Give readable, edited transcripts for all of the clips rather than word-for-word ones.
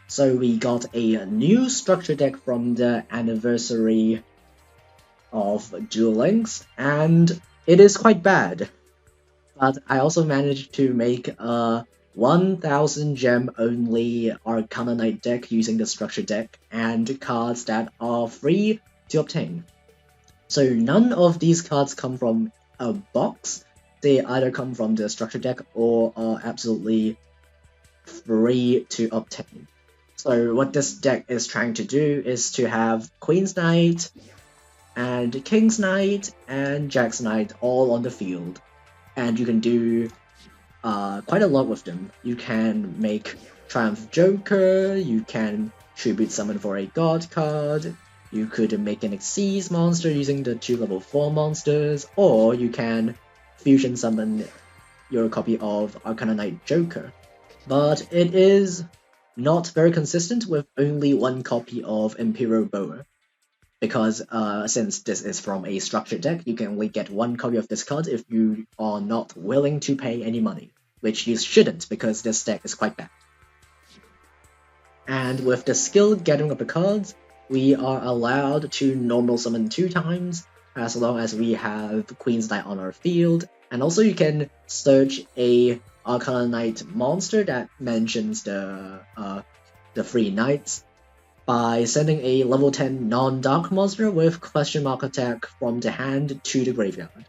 So we got a new structure deck from the anniversary of Duel Links, and it is quite bad. But I also managed to make a 1000 gem only Arcana Knight deck using the structure deck and cards that are free to obtain. So none of these cards come from a box. They either come from the structure deck or are absolutely free to obtain. So what this deck is trying to do is to have Queen's Knight and King's Knight and Jack's Knight all on the field. And you can do quite a lot with them. You can make Triumph Joker, you can Tribute Summon for a God card, you could make an Xyz monster using the 2 level 4 monsters, or you can Fusion Summon your copy of Arcana Knight Joker. But it is not very consistent with only one copy of Imperial Boa. Because since this is from a structured deck, you can only get one copy of this card if you are not willing to pay any money, which you shouldn't because this deck is quite bad. And with the skill gathering of the cards, we are allowed to normal summon 2 times, as long as we have Queen's Knight on our field, and also you can search a Arcana Knight monster that mentions the free knights, by sending a level 10 non-dark monster with question mark attack from the hand to the graveyard.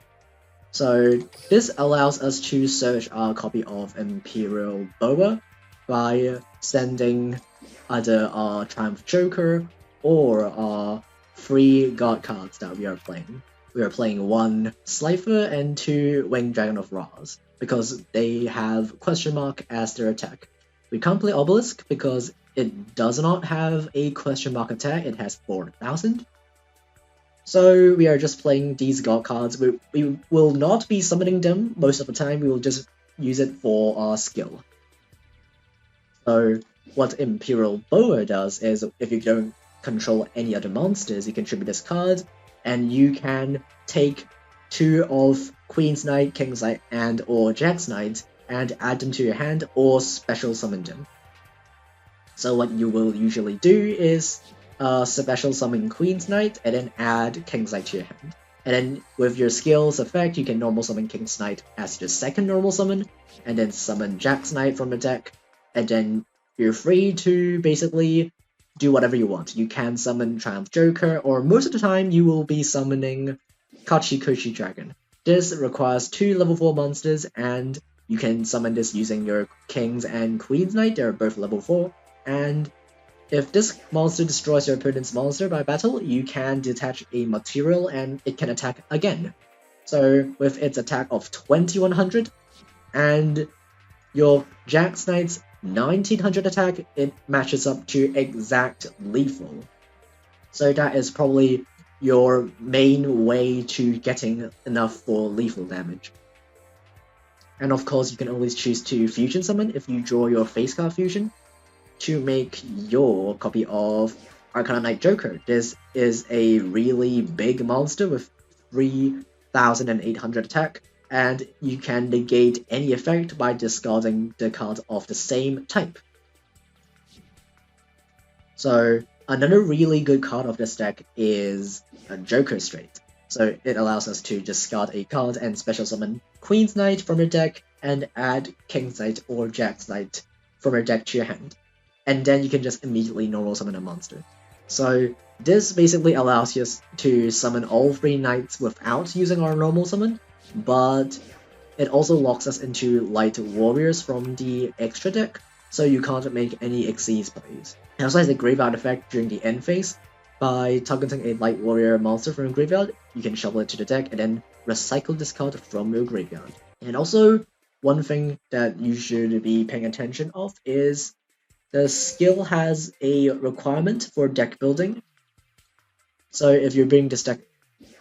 So this allows us to search our copy of Imperial Boa by sending either our Triumph Joker or our free god cards that we are playing. We are playing 1 Slifer and 2 Winged Dragon of Raz, because they have question mark as their attack. We can't play Obelisk because it does not have a question mark attack, it has 4000. So we are just playing these god cards. We will not be summoning them most of the time, we will just use it for our skill. So what Imperial Boa does is, if you don't control any other monsters, you can tribute this card, and you can take 2 of Queen's Knight, King's Knight, and or Jack's Knight, and add them to your hand or special summon them. So what you will usually do is special summon Queen's Knight and then add King's Knight to your hand. And then with your skills effect, you can normal summon King's Knight as your second normal summon, and then summon Jack's Knight from the deck, and then you're free to basically do whatever you want. You can summon Triumph Joker, or most of the time you will be summoning Kachikoshi Dragon. This requires 2 level 4 monsters, and you can summon this using your King's and Queen's Knight, they're both level 4. And if this monster destroys your opponent's monster by battle, you can detach a material and it can attack again. So with its attack of 2100 and your Jack's Knight's 1900 attack, it matches up to exact lethal. So that is probably your main way to getting enough for lethal damage. And of course you can always choose to fusion summon if you draw your face card fusion to make your copy of Arcana Knight Joker. This is a really big monster with 3800 attack, and you can negate any effect by discarding the card of the same type. So another really good card of this deck is a Joker Straight. So it allows us to discard a card and special summon Queen's Knight from your deck and add King's Knight or Jack's Knight from your deck to your hand. And then you can just immediately normal summon a monster. So this basically allows us to summon all 3 knights without using our normal summon, but it also locks us into light warriors from the extra deck, so you can't make any Xyz plays. It also has a graveyard effect during the end phase. By targeting a light warrior monster from your graveyard, you can shuffle it to the deck and then recycle this card from your graveyard. And also, one thing that you should be paying attention of is the skill has a requirement for deck building. So if you're building this deck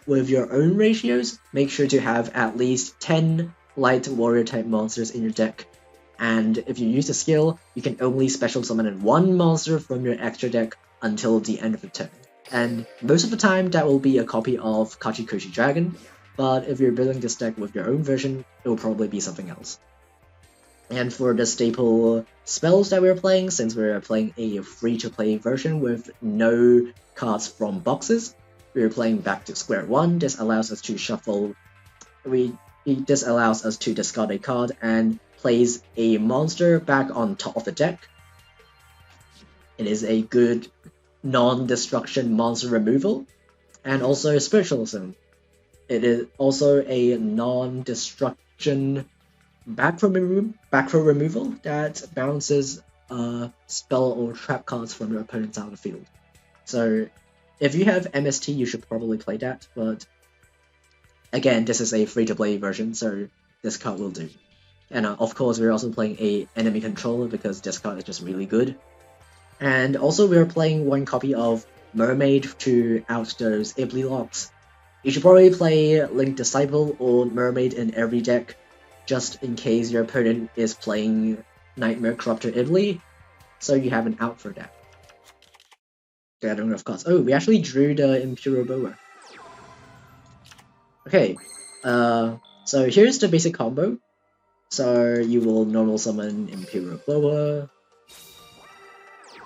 with your own ratios, make sure to have at least 10 light warrior type monsters in your deck. And if you use the skill, you can only special summon 1 monster from your extra deck until the end of the turn. And most of the time that will be a copy of Kachikoshi Dragon, but if you're building this deck with your own version, it will probably be something else. And for the staple spells that we're playing, since we're playing a free-to-play version with no cards from boxes, we're playing back to square one. This allows us to shuffle. This allows us to discard a card and place a monster back on top of the deck. It is a good non-destruction monster removal, and also spiritualism. It is also a non-destruction back row removal that bounces spell or trap cards from your opponent's out of the field. So if you have MST, you should probably play that, but again, this is a free-to-play version, so this card will do. And of course, we're also playing a enemy controller because this card is just really good. And also, we're playing one copy of Mermaid to out those Ibly locks. You should probably play Link Disciple or Mermaid in every deck, just in case your opponent is playing Nightmare Corruptor Ibly, so you have an out for that. Gathering of cards. Oh, we actually drew the Imperial Boa. Okay, so here's the basic combo. So you will normal summon Imperial Boa,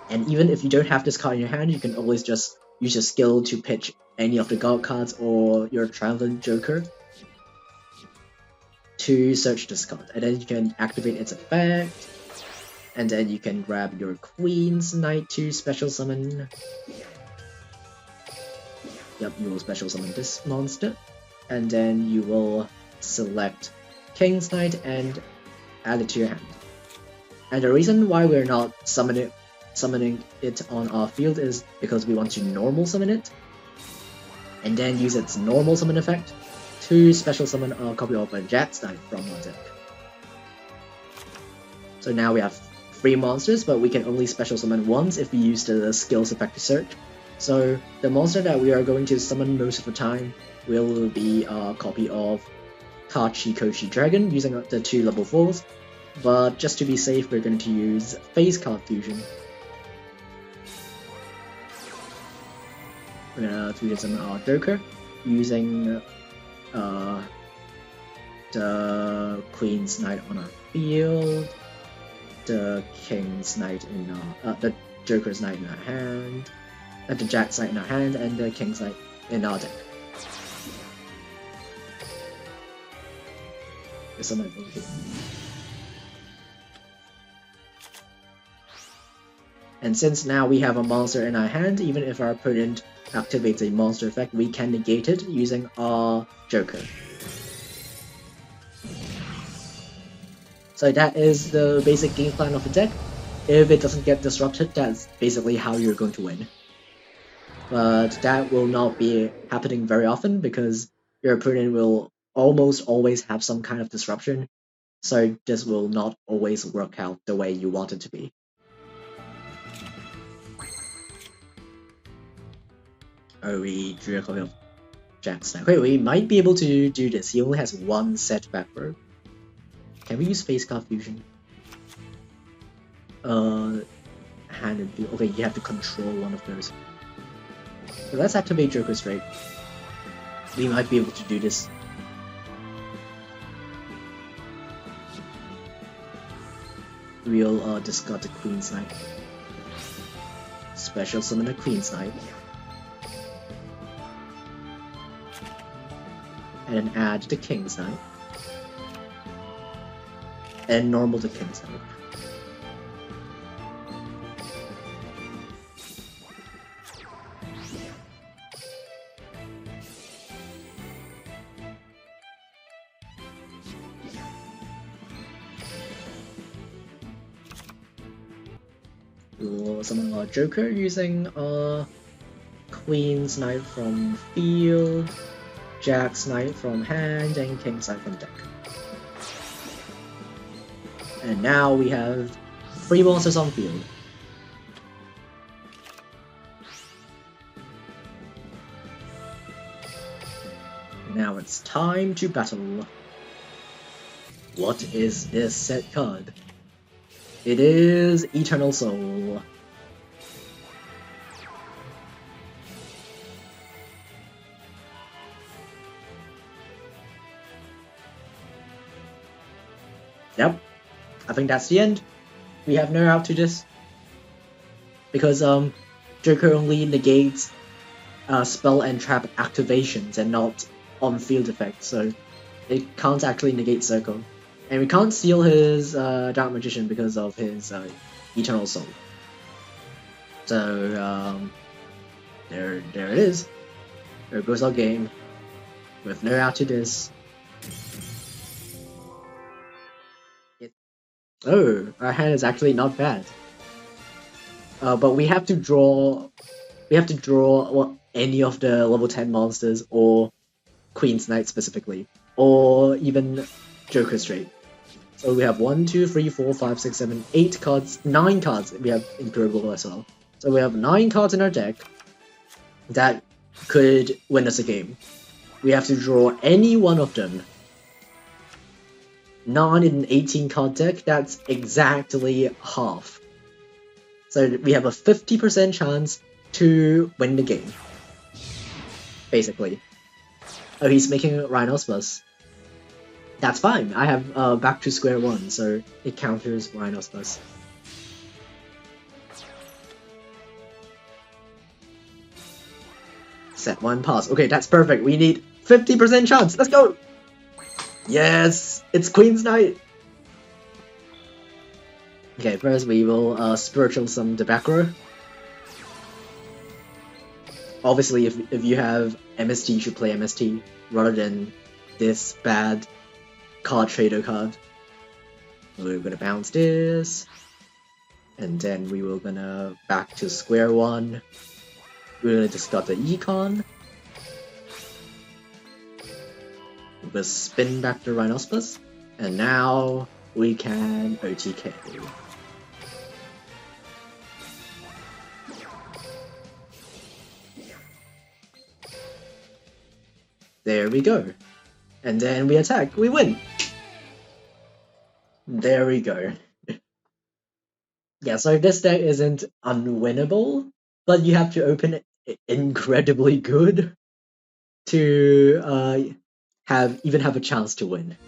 and even if you don't have this card in your hand, you can always just use your skill to pitch any of the guard cards or your Triumphant Joker to search this card, and then you can activate its effect, and then you can grab your Queen's Knight to special summon. Yep, you will special summon this monster, and then you will select King's Knight and add it to your hand. And the reason why we're not summoning it on our field is because we want to normal summon it, and then use its normal summon effect to special summon a copy of a Jack's Knight from our deck. So now we have 3 monsters, but we can only special summon once if we use the skills effect to search. So the monster that we are going to summon most of the time will be a copy of Kachi Kochi Dragon using the 2 level 4s, but just to be safe, we're going to use Face Card Fusion. We're going to summon our Joker using the Queen's Knight on our field, the King's Knight in our the Joker's Knight in our hand, the Jack's Knight in our hand, and the King's Knight in our deck. There's someone over here. And since now we have a monster in our hand, even if our opponent activates a monster effect, we can negate it using our Joker. So that is the basic game plan of the deck. If it doesn't get disrupted, that's basically how you're going to win. But that will not be happening very often because your opponent will almost always have some kind of disruption, so this will not always work out the way you want it to be. Oh, we drew a copy of Jack's Knight. Okay, we might be able to do this. He only has 1 set back row. Can we use Face Card Fusion? Hand and field. Okay, you have to control one of those. So let's activate Joker straight. We might be able to do this. We'll discard the Queen's Knight. Special summon a Queen's Knight. And then add the King's Knight. And normal the King's Knight. We'll summon our Joker using our Queen's Knight from field, Jack's Knight from hand, and King's Knight from deck. And now we have 3 monsters on field. Now it's time to battle. What is this set card? It is Eternal Soul. Yep. I think that's the end. We have no out to this. Because Joker only negates spell and trap activations and not on-field effects, so it can't actually negate Circle. And we can't steal his Dark Magician because of his Eternal Soul. So there it is. There goes our game with no out to this. Oh, our hand is actually not bad. But we have to draw. We have to draw any of the level 10 monsters or Queen's Knight specifically, or even Joker straight. So we have 1, 2, 3, 4, 5, 6, 7, 8 cards, 9 cards. We have Incurable as well. So we have 9 cards in our deck that could win us a game. We have to draw any one of them. 9 in an 18 card deck, that's exactly half. So we have a 50% chance to win the game. Basically. Oh, he's making Rhinoceros. That's fine. I have back to square one, so it counters Rhinoceros. Set 1 pass. Okay, that's perfect. We need 50% chance. Let's go! Yes! It's Queen's Knight! Okay, first we will Spiritual Summon the back row. Obviously, if you have MST, you should play MST rather than this bad card trader card. We're gonna bounce this, and then we will gonna back to square one. We're gonna discard the Econ. We'll spin back the Rhinoceros, and now we can OTK. There we go. And then we attack, we win! There we go. Yeah, so this deck isn't unwinnable, but you have to open it incredibly good to have a chance to win.